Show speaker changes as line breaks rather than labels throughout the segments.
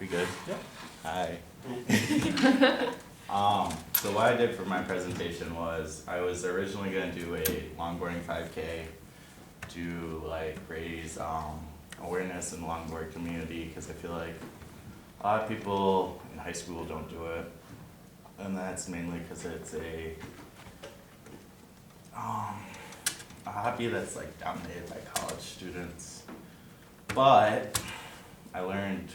We good?
Yeah.
Hi. So what I did for my presentation was I was originally gonna do a longboarding 5K to like raise awareness in the longboard community because I feel like a lot of people in high school don't do it, and that's mainly because it's a hobby that's like dominated by college students. But I learned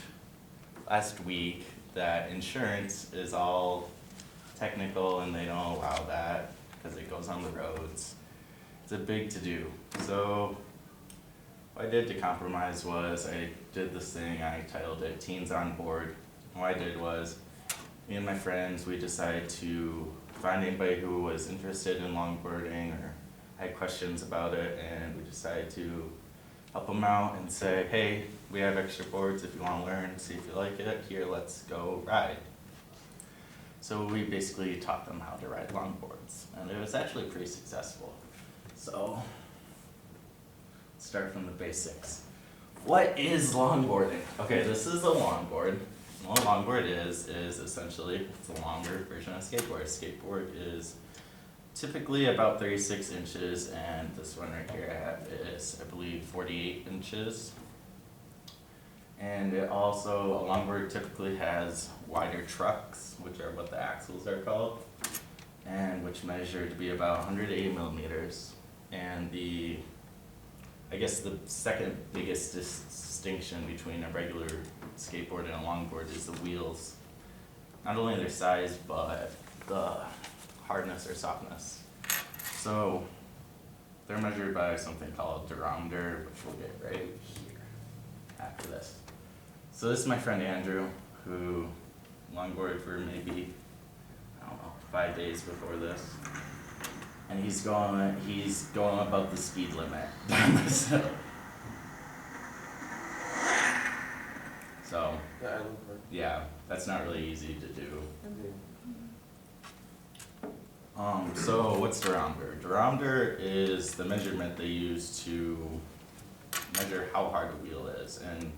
last week that insurance is all technical and they don't allow that because it goes on the roads. It's a big to-do. So what I did to compromise was I did this thing, I titled it Teens on Board. And what I did was me and my friends, we decided to find anybody who was interested in longboarding or had questions about it, and we decided to help them out and say, hey, we have extra boards if you want to learn, see if you like it, here, let's go ride. So we basically taught them how to ride longboards, and it was actually pretty successful. So, let's start from the basics. What is longboarding? Okay, this is a longboard. What a longboard is essentially, it's a longer version of a skateboard. A skateboard is typically about 36 inches, and this one right here I have is, I believe, 48 inches. And it also, a longboard typically has wider trucks, which are what the axles are called, and which measure to be about 180 millimeters. And I guess the second biggest distinction between a regular skateboard and a longboard is the wheels. Not only their size, but the hardness or softness. So they're measured by something called durometer, which we'll get right here after this. So this is my friend Andrew, who longboarded for maybe, I don't know, 5 days before this. And he's going above the speed limit down this hill. So, yeah, that's not really easy to do. So what's durometer? Durometer is the measurement they use to measure how hard a wheel is. And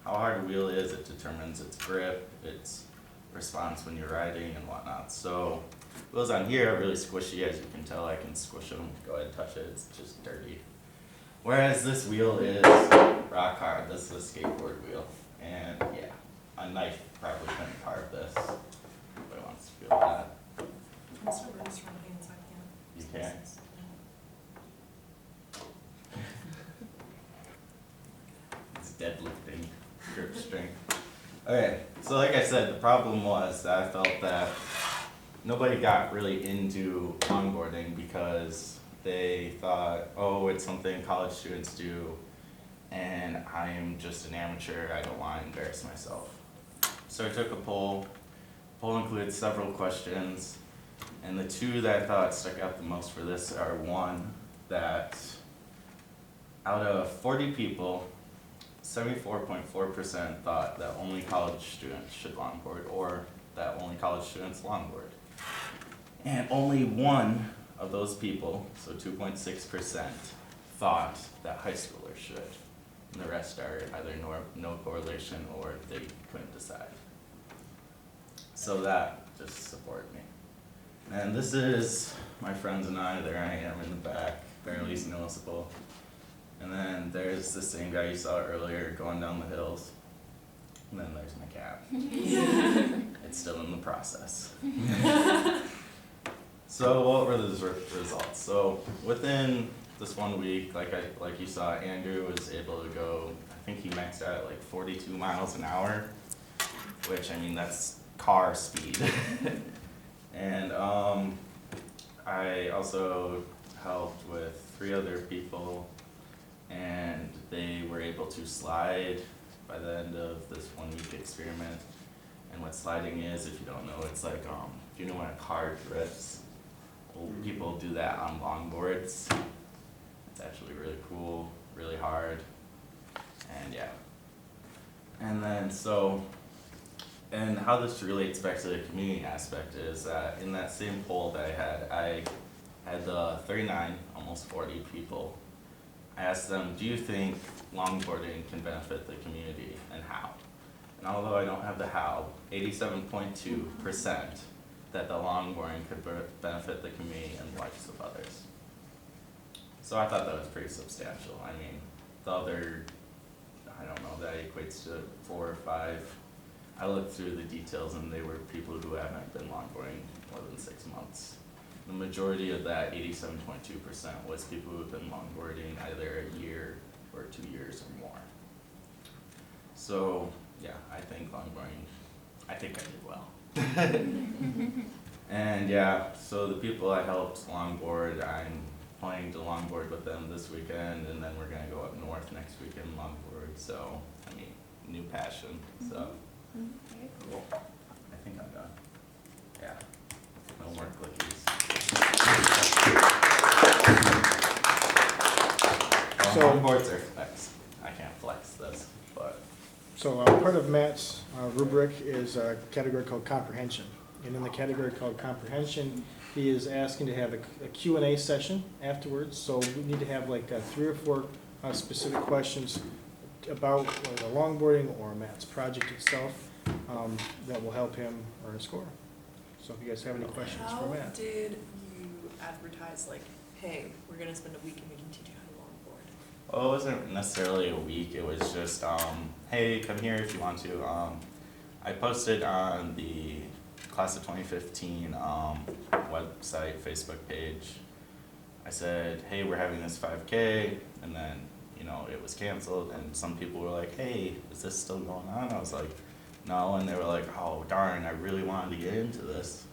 how hard a wheel is, it determines its grip, its response when you're riding and whatnot. So wheels on here are really squishy, as you can tell. I can squish them. Go ahead and touch it, it's just dirty. Whereas this wheel is rock hard. This is a skateboard wheel. And yeah, a knife probably couldn't carve this. Nobody wants to feel that. You can. It's deadlifting, grip strength. Okay, so like I said, the problem was that I felt that nobody got really into longboarding because they thought, oh, it's something college students do, and I am just an amateur, I don't want to embarrass myself. So I took a poll. The poll included several questions, and the two that I thought stuck out the most for this are one, that out of 40 people, 74.4% thought that only college students should longboard, or that only college students longboard. And only one of those people, so 2.6%, thought that high schoolers should. And the rest are either no correlation or they couldn't decide. So that just supported me. And this is my friends and I. There I am in the back, barely noticeable. And then there's the same guy you saw earlier going down the hills. And then there's my cat. It's still in the process. So what were the results? So within this 1 week, like you saw, Andrew was able to go, I think he maxed out at like 42 miles an hour, which, I mean, that's car speed. And I also helped with 3 other people, and they were able to slide by the end of this 1 week experiment. And what sliding is, if you don't know, it's like, if you know when a car drifts, people do that on longboards. It's actually really cool, really hard, and yeah. And then and how this relates back to the community aspect is that in that same poll that I had 39, almost 40 people. I asked them, do you think longboarding can benefit the community, and how? And although I don't have the how, 87.2% that the longboarding could benefit the community and the lives of others. So I thought that was pretty substantial. I mean, the other, I don't know, that equates to 4 or 5. I looked through the details and they were people who haven't been longboarding more than 6 months. The majority of that 87.2% was people who have been longboarding either a year or 2 years or more. So yeah, I think longboarding, I think I did well. And yeah, so the people I helped longboard, I'm planning to longboard with them this weekend, and then we're gonna go up north next weekend longboard. So I mean, new passion. So
Very cool.
I think I'm done. Yeah, no more clickies.
So-
Longboards are flex. I can't flex this, but
So part of Matt's rubric is a category called comprehension. And in the category called comprehension, he is asking to have a Q&A session afterwards. So we need to have like 3 or 4 specific questions about the longboarding or Matt's project itself that will help him earn a score. So if you guys have any questions for
How
Matt.
did you advertise, like, hey, we're gonna spend a week and we can teach you how to longboard?
well, it wasn't necessarily a week. It was just, hey, come here if you want to. I posted on the Class of 2015 website, Facebook page. I said, hey, we're having this 5K, and then, you know, it was canceled, and some people were like, hey, is this still going on? I was like, no, and they were like, oh, darn, I really wanted to get into this.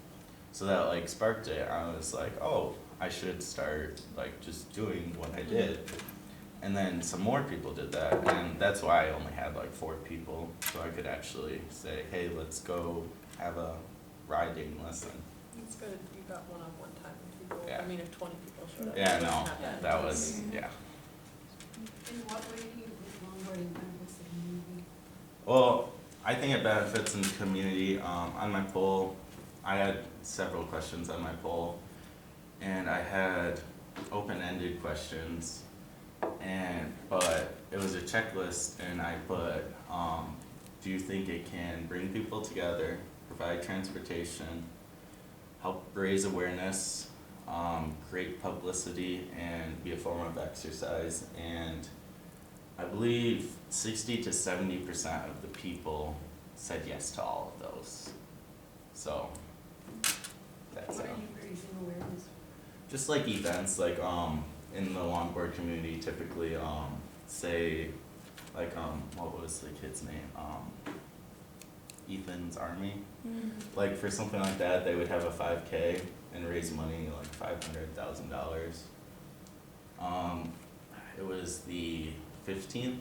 So that, like, sparked it. I was like, oh, I should start, like, just doing what I did. And then some more people did that, and that's why I only had, like, 4 people, so I could actually say, hey, let's go have a riding lesson.
It's good, you got one-on-one time with people.
Yeah.
I mean, if 20 people showed up.
Yeah,
it
no,
wasn't that bad.
that was, yeah.
In what way do you think longboarding benefits the community?
Well, I think it benefits in the community. On my poll, I had several questions on my poll, and I had open-ended questions, but it was a checklist, and I put, do you think it can bring people together, provide transportation, help raise awareness, create publicity, and be a form of exercise? And I believe 60 to 70% of the people said yes to all of those. So that's
What are you raising awareness?
just like events, like in the longboard community, typically say like what was the kid's name? Ethan's Army. Like for something like that, they would have a 5K and raise money like $500,000. It was the 15th.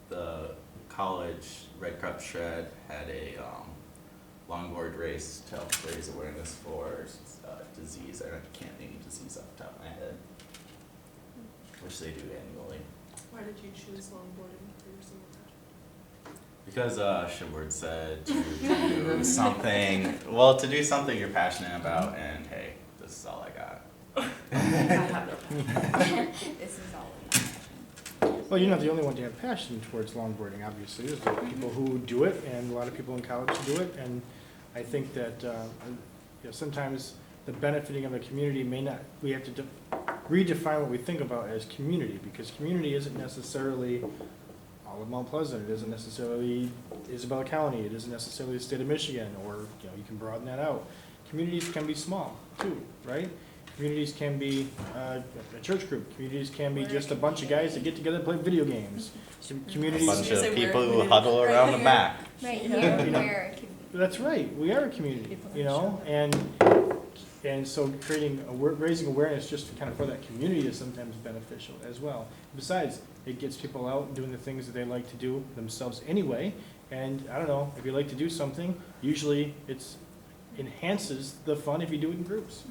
The college Red Cup Shred had a longboard race to help raise awareness for disease. I can't name disease off the top of my head, which they do annually.
Why did you choose longboarding for your summer project?
Because Shibward said to do something, well, to do something you're passionate about, and hey, this is all I got.
I have no passion.
This is all about.
Well, you're not the only one to have passion towards longboarding, obviously. There's a lot of people who do it, and a lot of people in college who do it. And I think that sometimes the benefiting of a community may not, we have to redefine what we think about as community, because community isn't necessarily all of Mount Pleasant. It isn't necessarily Isabella County. It isn't necessarily the state of Michigan, or you can broaden that out. Communities can be small too, right? Communities can be a church group. Communities can be just a bunch of guys that get together and play video games.
A
Communities.
bunch
Say
of
we're
people who
community.
huddle around the mat.
Right
Yeah.
here,
You know,
we're a community.
That's right. We are a community,
People
you
are
know, and so raising awareness just kind of for that community is sometimes beneficial as well. Besides, it gets people out and doing the things that they like to do themselves anyway. And I don't know, if you like to do something, usually it's enhances the fun if you do it in groups,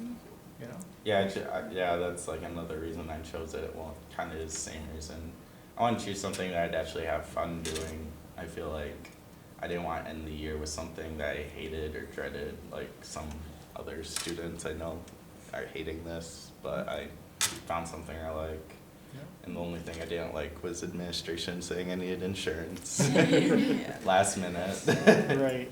you know?
Yeah, yeah, that's like another reason I chose it. Well, kind of is the same reason. I want to choose something that I'd actually have fun doing. I feel like I didn't want to end the year with something that I hated or dreaded, like some other students I know are hating this, but I found something I like. And the only thing I didn't like was administration saying I needed insurance
Yeah.
last minute.
Right.